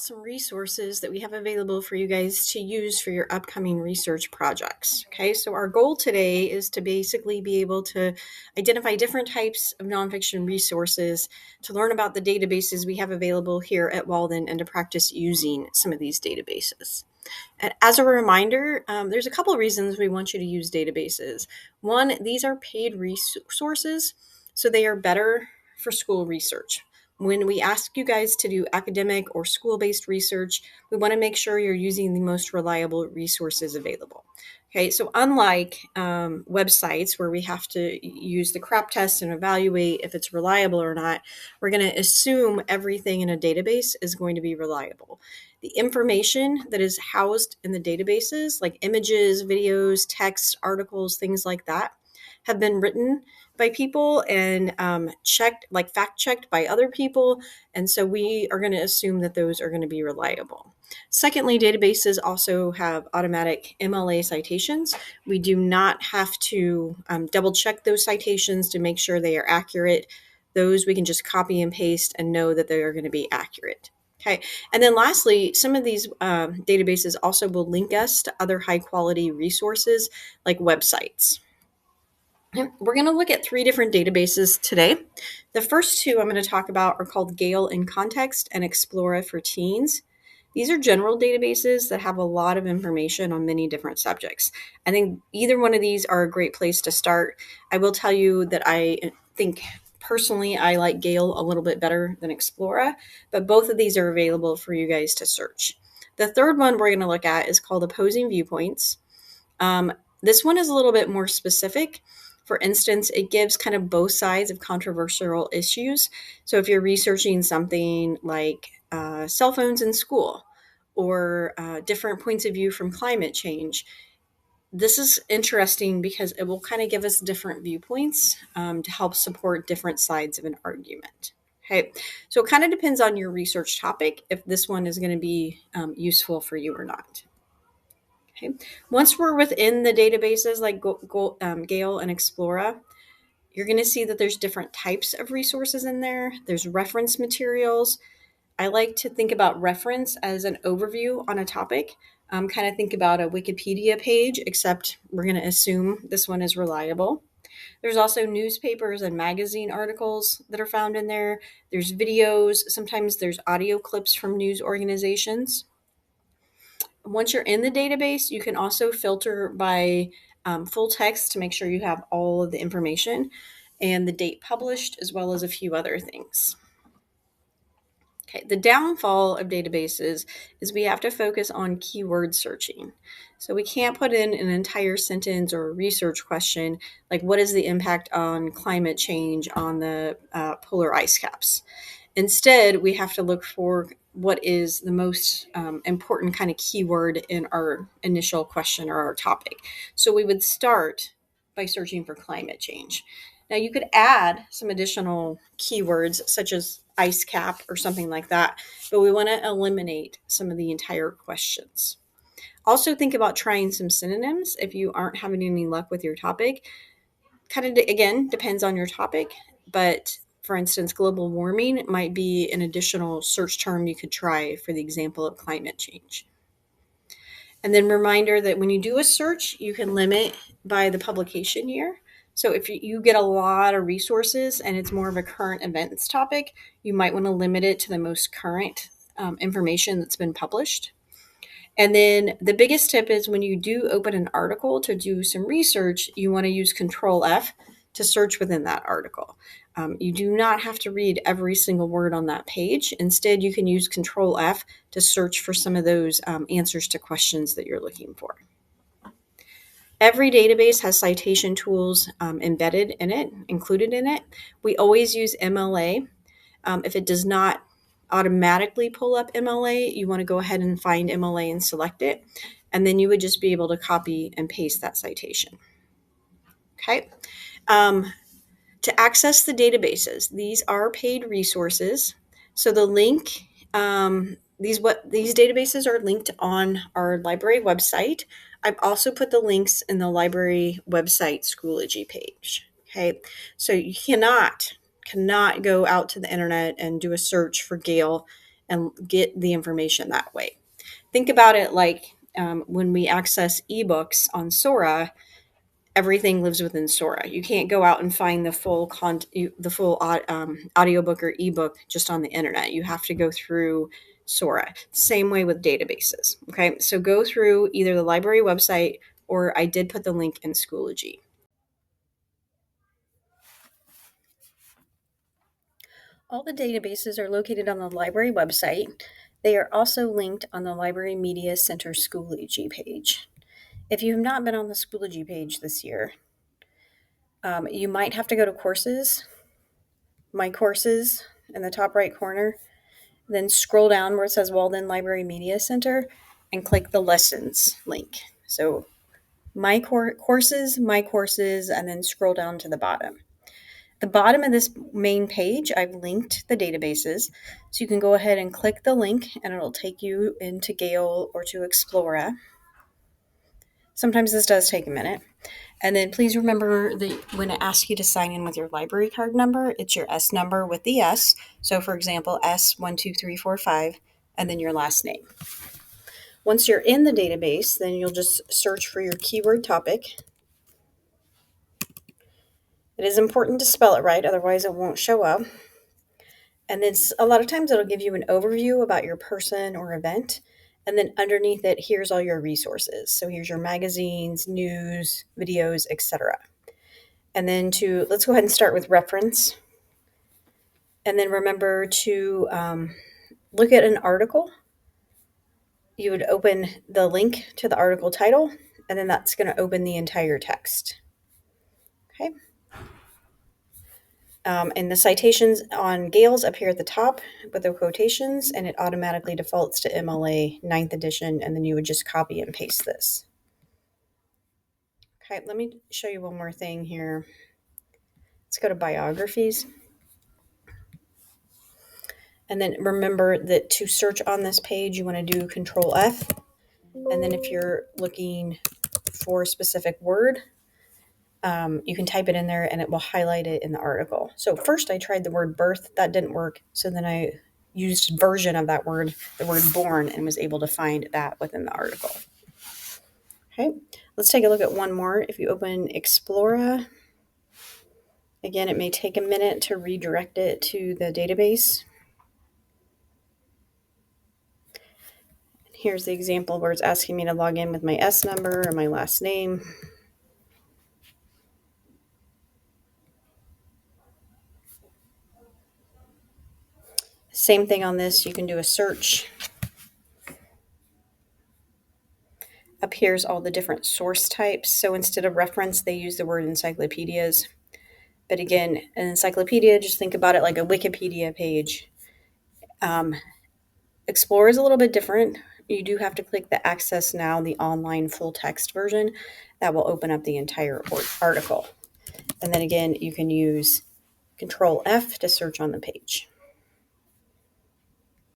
some resources that we have available for you guys to use for your upcoming research projects. Okay, so our goal today is to basically be able to identify different types of nonfiction resources to learn about the databases we have available here at Walden and to practice using some of these databases. And as a reminder, there's a couple of reasons we want you to use databases. One, these are paid resources, so they are better for school research. When we ask you guys to do academic or school-based research, we want to make sure you're using the most reliable resources available. Okay, so unlike websites where we have to use the CRAP test and evaluate if it's reliable or not, we're going to assume everything in a database is going to be reliable. The information that is housed in the databases, like images, videos, text, articles, things like that, have been written by people and checked, like fact checked by other people. And so we are going to assume that those are going to be reliable. Secondly, databases also have automatic MLA citations. We do not have to double check those citations to make sure they are accurate. Those we can just copy and paste and know that they are going to be accurate. Okay. And then lastly, some of these databases also will link us to other high quality resources like websites. We're going to look at three different databases today. The first two I'm going to talk about are called Gale in Context and Explora for Teens. These are general databases that have a lot of information on many different subjects. I think either one of these are a great place to start. I will tell you that I think personally I like Gale a little bit better than Explora, but both of these are available for you guys to search. The third one we're going to look at is called Opposing Viewpoints. This one is a little bit more specific. For instance, it gives kind of both sides of controversial issues. So if you're researching something like cell phones in school or different points of view from climate change, this is interesting because it will kind of give us different viewpoints to help support different sides of an argument. Okay, so it kind of depends on your research topic if this one is going to be useful for you or not. Okay. Once we're within the databases like Gale and Explora, you're going to see that there's different types of resources in there. There's reference materials. I like to think about reference as an overview on a topic. Kind of think about a Wikipedia page, except we're going to assume this one is reliable. There's also newspapers and magazine articles that are found in there. There's videos. Sometimes there's audio clips from news organizations. Once you're in the database, you can also filter by full text to make sure you have all of the information and the date published, as well as a few other things. Okay, the downfall of databases is we have to focus on keyword searching. So we can't put in an entire sentence or a research question like what is the impact on climate change on the polar ice caps. Instead, we have to look for what is the most important kind of keyword in our initial question or our topic. So we would start by searching for climate change. Now, you could add some additional keywords such as ice cap or something like that, but we want to eliminate some of the entire questions. Also, think about trying some synonyms if you aren't having any luck with your topic. Kind of, again, depends on your topic, but for instance, global warming might be an additional search term you could try for the example of climate change. And then reminder that when you do a search, you can limit by the publication year. So if you get a lot of resources and it's more of a current events topic, you might want to limit it to the most current information that's been published. And then the biggest tip is when you do open an article to do some research, you want to use Control F to search within that article. You do not have to read every single word on that page. Instead, you can use Control F to search for some of those answers to questions that you're looking for. Every database has citation tools embedded in it, included in it. We always use MLA. If it does not automatically pull up MLA, you want to go ahead and find MLA and select it. And then you would just be able to copy and paste that citation. Okay. To access the databases, these are paid resources. So the link, these databases are linked on our library website. I've also put the links in the library website Schoology page. Okay, so you cannot go out to the internet and do a search for Gale and get the information that way. Think about it like when we access ebooks on Sora, everything lives within Sora. You can't go out and find the full audiobook or ebook just on the internet. You have to go through Sora. Same way with databases. Okay, so go through either the library website, or I did put the link in Schoology. All the databases are located on the library website. They are also linked on the Library Media Center Schoology page. If you have not been on the Schoology page this year, you might have to go to Courses, My Courses in the top right corner, then scroll down where it says Walden Library Media Center and click the Lessons link. So Courses, My Courses, and then scroll down to the bottom. The bottom of this main page, I've linked the databases. So you can go ahead and click the link and it'll take you into Gale or to Explora. Sometimes this does take a minute. And then please remember that when it asks you to sign in with your library card number, it's your S number with the S. So for example, S12345, and then your last name. Once you're in the database, then you'll just search for your keyword topic. It is important to spell it right, otherwise it won't show up. And then a lot of times it'll give you an overview about your person or event. And then underneath it, here's all your resources. So here's your magazines, news, videos, etc. And then let's go ahead and start with reference. And then remember to look at an article. You would open the link to the article title, and then that's going to open the entire text. Okay. And the citations on Gale's appear at the top with the quotations, and it automatically defaults to MLA 9th edition, and then you would just copy and paste this. Okay, let me show you one more thing here. Let's go to biographies. And then remember that to search on this page, you want to do Control F. And then if you're looking for a specific word, you can type it in there and it will highlight it in the article. So first I tried the word birth. That didn't work. So then I used version of that word, the word born, and was able to find that within the article. Okay, let's take a look at one more. If you open Explora, again, it may take a minute to redirect it to the database. Here's the example where it's asking me to log in with my S number or my last name. Same thing on this, you can do a search. Up here's all the different source types. So instead of reference, they use the word encyclopedias. But again, an encyclopedia, just think about it like a Wikipedia page. Explorer is a little bit different. You do have to click the Access Now, the online full text version. That will open up the entire article. And then again, you can use Control F to search on the page.